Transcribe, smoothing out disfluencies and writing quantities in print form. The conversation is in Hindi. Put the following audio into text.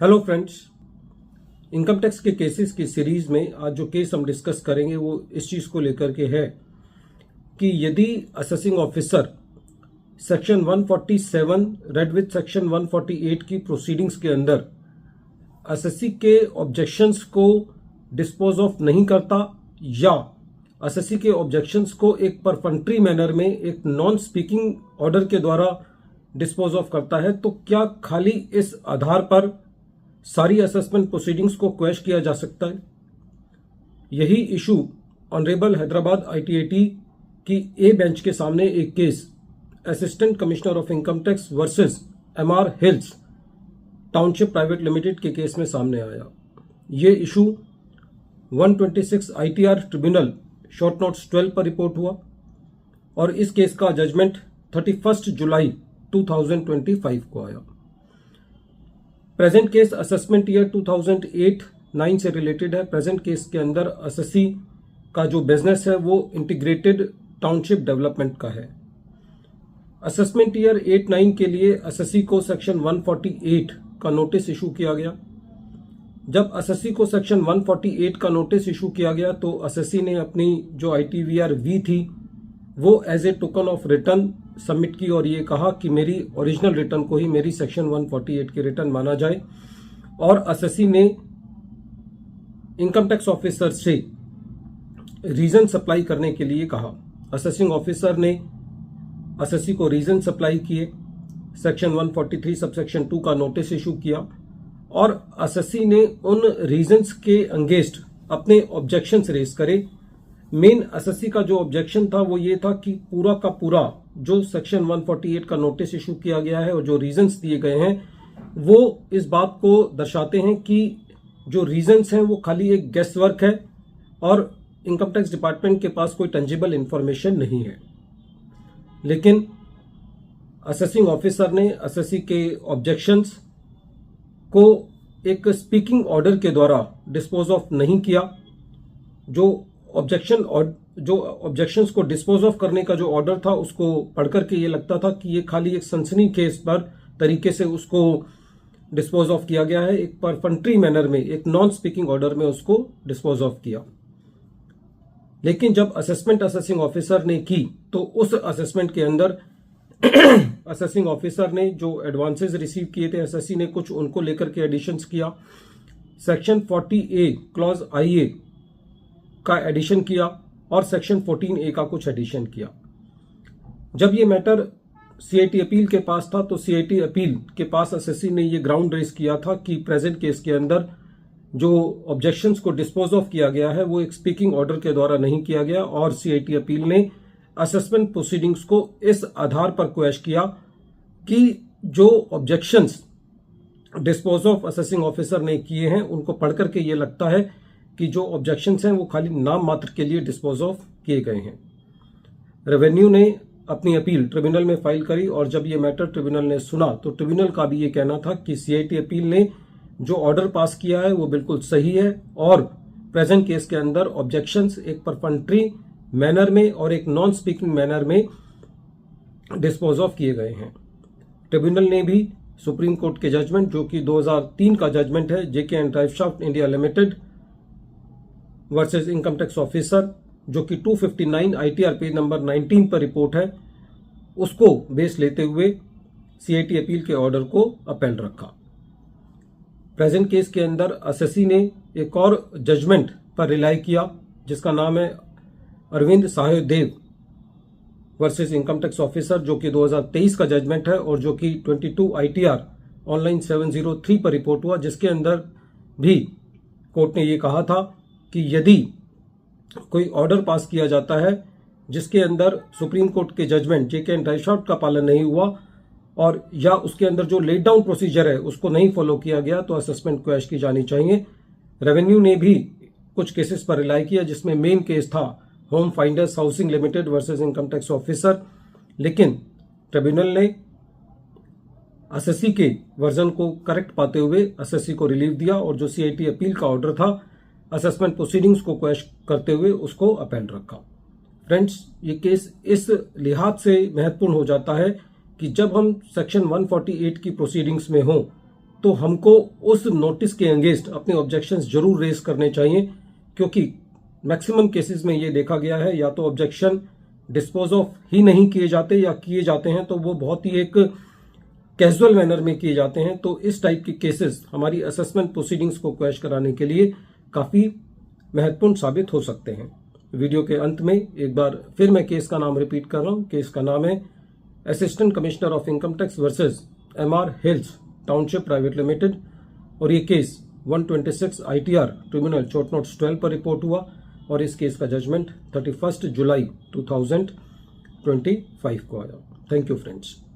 हेलो फ्रेंड्स, इनकम टैक्स के केसेस की सीरीज में आज जो केस हम डिस्कस करेंगे वो इस चीज़ को लेकर के है कि यदि assessing officer section 147 red with section 148 की प्रोसीडिंग्स के अंदर असेसी के ऑब्जेक्शंस को डिस्पोज ऑफ नहीं करता या असेसी के ऑब्जेक्शंस को एक परफेक्टरी मैनर में एक नॉन स्पीकिंग ऑर्डर के द्वारा डिस्पोज ऑफ करता है, तो क्या खाली इस आधार पर सारी असेसमेंट प्रोसीडिंग्स को क्वेश किया जा सकता है? यही इशू ऑनरेबल हैदराबाद आईटीएटी की ए बेंच के सामने एक case assistant commissioner of income tax versus MR hills township private limited के केस में सामने आया। ये issue 126 ITR tribunal short notes 12 पर रिपोर्ट हुआ और इस केस का जजमेंट 31 जुलाई 2025 को आया। प्रेजेंट केस असेसमेंट ईयर 2008-9 से रिलेटेड है। प्रेजेंट केस के अंदर असेसी का जो बिजनेस है वो इंटीग्रेटेड टाउनशिप डेवलपमेंट का है। असेसमेंट ईयर 8-9 के लिए असेसी को सेक्शन 148 का नोटिस इशू किया गया। जब असेसी को सेक्शन 148 का नोटिस इशू किया गया तो असेसी ने अपनी जो आईटीवीआर वी थी वो as a token of return submit की और ये कहा कि मेरी ओरिजिनल रिटर्न को ही मेरी सेक्शन 148 की रिटर्न माना जाए और असेसी ने इनकम टैक्स ऑफिसर से रीजन सप्लाई करने के लिए कहा। असेसिंग ऑफिसर ने असेसी को रीजन सप्लाई किए, सेक्शन 143 सबसेक्शन 2 का नोटिस इशू किया और असेसी ने उन रीजन्स के अगेंस्ट अपने ऑब्जेक्शंस रेज करे। मेन असेसी का जो ऑब्जेक्शन था वो ये था कि पूरा का पूरा जो सेक्शन 148 का नोटिस इशू किया गया है और जो रीजंस दिए गए हैं वो इस बात को दर्शाते हैं कि जो रीजंस हैं वो खाली एक गेस वर्क है और इनकम टैक्स डिपार्टमेंट के पास कोई टेंजिबल इंफॉर्मेशन नहीं है। लेकिन असेसिंग ऑफिसर ने असेसी के ऑब्जेक्शंस को एक स्पीकिंग ऑर्डर के द्वारा डिस्पोज ऑफ नहीं किया। जो ऑब्जेक्शंस को डिस्पोज ऑफ करने का जो ऑर्डर था उसको पढ़कर के ये लगता था कि ये खाली एक सनसनी केस पर तरीके से उसको डिस्पोज ऑफ किया गया है, एक परफेक्टरी मैनर में एक नॉन स्पीकिंग ऑर्डर में उसको डिस्पोज ऑफ किया। लेकिन जब असेसमेंट असेसिंग ऑफिसर ने की तो उस असेसमेंट के अंदर असेसिंग ऑफिसर ने जो एडवांसेस रिसीव किए थे एसएससी ने कुछ उनको लेकर के एडिशंस किया। सेक्शन 40A क्लॉज IA का एडिशन किया और सेक्शन 14A का कुछ एडिशन किया। जब ये मैटर सीआईटी अपील के पास था तो सीआईटी अपील के पास असेसी ने ये ग्राउंड रेज किया था कि प्रेजेंट केस के अंदर जो ऑब्जेक्शंस को डिस्पोज ऑफ किया गया है वो एक स्पीकिंग ऑर्डर के द्वारा नहीं किया गया और सीआईटी अपील ने असेसमेंट प्रोसीडिंग्स को इस आधार पर क्वेश किया कि जो objections dispose of assessing officer ने किए हैं उनको पढ़कर के ये लगता है कि जो ऑब्जेक्शंस हैं वो खाली नाम मात्र के लिए डिस्पोज ऑफ किए गए हैं। रेवेन्यू ने अपनी अपील ट्रिब्यूनल में फाइल करी और जब ये मैटर ट्रिब्यूनल ने सुना तो ट्रिब्यूनल का भी ये कहना था कि सीआईटी अपील ने जो ऑर्डर पास किया है वो बिल्कुल सही है और प्रेजेंट केस के अंदर ऑब्जेक्शंस एक परफेक्टरी मैनर में और एक नॉन स्पीकिंग मैनर में डिस्पोज ऑफ किए गए हैं। ट्रिब्यूनल ने भी सुप्रीम कोर्ट के जजमेंट जो कि 2003 का जजमेंट है JK and driveshaft India limited versus income tax officer जो कि 259 आईटीआर पेज नंबर 19 पर रिपोर्ट है, उसको बेस लेते हुए सीआईटी अपील के ऑर्डर को अपील रखा। प्रेजेंट केस के अंदर असेसी ने एक और जजमेंट पर रिलाई किया जिसका नाम है Arvind Sahdev versus income tax officer जो कि 2023 का जजमेंट है और जो कि 22 आईटीआर ऑनलाइन 703 पर रिपोर्ट हुआ, जिसके अंदर भी कोर्ट ने ये कहा था कि यदि कोई ऑर्डर पास किया जाता है जिसके अंदर सुप्रीम कोर्ट के जजमेंट जेके एंड ड्राइवशाफ्ट का पालन नहीं हुआ और या उसके अंदर जो लेट डाउन प्रोसीजर है उसको नहीं फॉलो किया गया तो असेसमेंट क्वेश की जानी चाहिए। रेवेन्यू ने भी कुछ केसेस पर रिलाई किया जिसमें मेन केस था home finders housing limited versus income tax officer, लेकिन ट्रिब्यूनल ने असेसी के वर्जन को करेक्ट पाते हुए असेसी को रिलीफ दिया और जो सीआईटी अपील का ऑर्डर था असेसमेंट प्रोसीडिंग्स को क्वेश करते हुए उसको अपील रखा। फ्रेंड्स, ये केस इस लिहाज से महत्वपूर्ण हो जाता है कि जब हम सेक्शन 148 की प्रोसीडिंग्स में हों तो हमको उस नोटिस के अगेंस्ट अपने ऑब्जेक्शंस जरूर रेज करने चाहिए, क्योंकि मैक्सिमम केसेस में ये देखा गया है या तो ऑब्जेक्शन डिस्पोज ऑफ ही नहीं किए जाते, या किए जाते हैं तो वो बहुत ही एक कैजुअल मैनर में किए जाते हैं। तो इस टाइप के केसेस हमारी असेसमेंट प्रोसीडिंग्स को क्वैश कराने के लिए काफी महत्वपूर्ण साबित हो सकते हैं। वीडियो के अंत में एक बार फिर मैं केस का नाम रिपीट कर रहा हूं। केस का नाम है assistant commissioner of income tax versus MR hills township private limited, और ये केस 126 ITR ट्रिब्यूनल चोट नोट्स 12 पर रिपोर्ट हुआ, और इस केस का जजमेंट 31 जुलाई 2025 को आया। Thank you friends.